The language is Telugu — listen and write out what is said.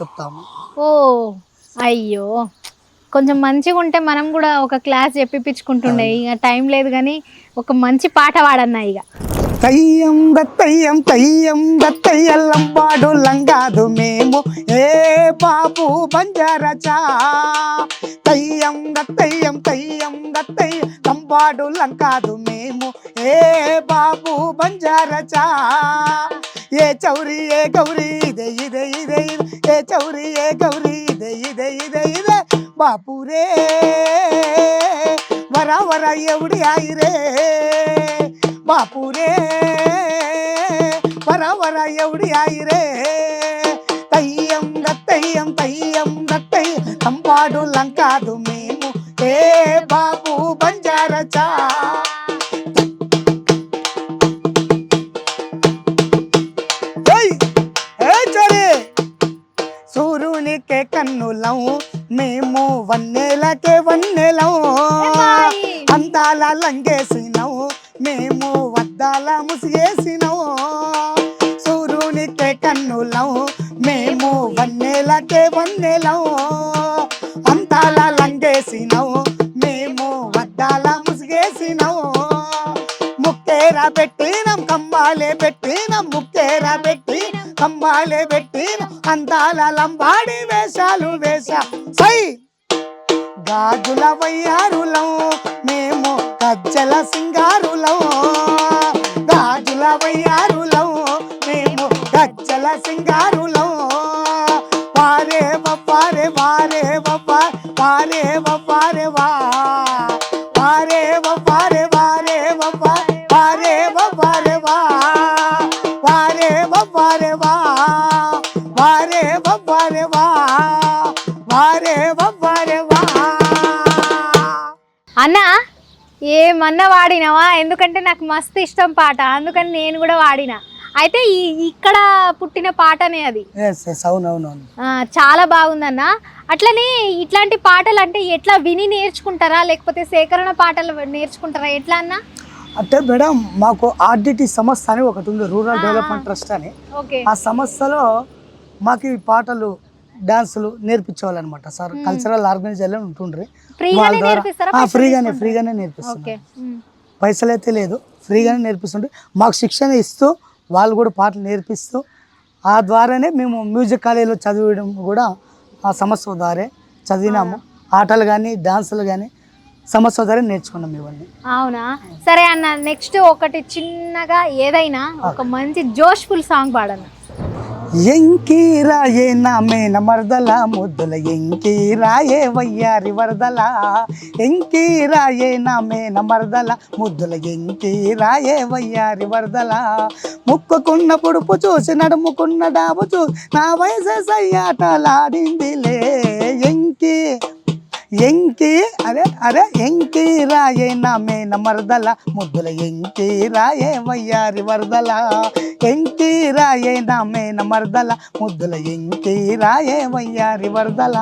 చెప్తాము. ఓహ్! అయ్యో! కొంచెం మంచిగుంటే మనం గూడా ఒక క్లాస్ చెప్పిపిచ్చుకుంటుండే. అవును. ఇగ టైం లేదు గానీ, ఒక మంచి పాట పాడన్నా ఇగ. తయ్యం దత్తయ్య లంబాడు లంగాదు మేము ఏ బాబు బంజారచా తయ్యం దత్తయ్య లంబాడు లంగాదు మేము ఏ బాబు బంజారచా ఏ చౌరి ఏ గౌరీ ఇదే ఏ చౌరి ఏ గౌరీ ఇదే బాపురే వర ఎవడి ఆయిరే బాపురే వర ఎవడి ఆయిరే తయ్యం దత్తయ్య లంబాడు లంకాదు మేము ఏ బాబు బంజారచా సూర్యునికే కన్నులం మేము వన్నెలం అందాల లంగేసినం మేము వద్దాల ముసిగేసినం సూర్యునికే కన్నులం మేము వన్నెలం అందాల లంగేసినం మేము వద్దాల ముసిగేసినం ముక్కేరా పెట్టినం కంబాలే పెట్టినం ముక్కేరా పెట్టినం కంబాలే పెట్టినం అందాల లంబాడి వేషాలు సై గాజుల వయ్యారులం మేము గజ్జల సింగారులం గాజుల వయ్యారులం మేము గజ్జల సింగారులం వారే వారే వారే వారే వారే వా వారే వారే వారే వారే వారే వా వారే వారే వా వారే వారే వా వారే వారే వా అన్నా ఏమన్నా వాడినావా? ఎందుకంటే నాకు మస్తు ఇష్టం పాట, అందుకని నేను కూడా వాడినా. అయితే ఇక్కడ పుట్టిన పాటనే అది. అవునవునవును, చాలా బాగుందన్న. అట్లనే ఇట్లాంటి పాటలు అంటే ఎట్లా విని నేర్చుకుంటారా, లేకపోతే సేకరణ పాటలు నేర్చుకుంటారా, ఎట్లా అన్న? అంటే మేడం మాకు ఆర్డిటి సంస్థ అని ఒకటి ఉంది, రూరల్ డెవలప్మెంట్ ట్రస్ట్ అని. ఆ సంస్థలో మాకు ఈ పాటలు డాన్సులు నేర్పించేవాళ్ళనమాట. సార్ కల్చరల్ ఆర్గనైజర్లు ఉంటుండ్రి, ఫ్రీగానే నేర్పిస్తారు. పైసలు అయితే లేదు, ఫ్రీగానే నేర్పిస్తుండ్రి. మాకు శిక్షణ ఇస్తూ వాళ్ళు కూడా పాటలు నేర్పిస్తూ ఆ ద్వారానే మేము మ్యూజిక్ కాలేజీలో చదివడం కూడా ఆ సంస్థ ద్వారా చదివినాము. ఆటలు కానీ డాన్సులు కానీ సంస్థ ద్వారా నేర్చుకున్నాం ఇవన్నీ. అవునా? సరే అన్న, నెక్స్ట్ ఒకటి చిన్నగా ఏదైనా ఒక మంచి జోష్ఫుల్ సాంగ్ పాడన్నా. ఎంకీరాయే నామేన మరదల ముద్దుల ఎంకీరాయే వయ్యారి వరదల ఎంకీరాయే నామేన మరదల ముద్దుల ఎంకీరాయే వయ్యారి వరదల ముక్కుకున్న పొడుపు చూసి నడుముకున్న డాబు చూసి నా వయసు సయ్యాటలాడిందిలే ఎంకి అరే ఎంకి రాయే నామేన మరదల ముద్దుల ఎంకి రాయే వయ్యారి వరదల ఎంకి రాయే నామేన మరదల ముద్దుల ఎంకి రాయే వయ్యారి వరదల.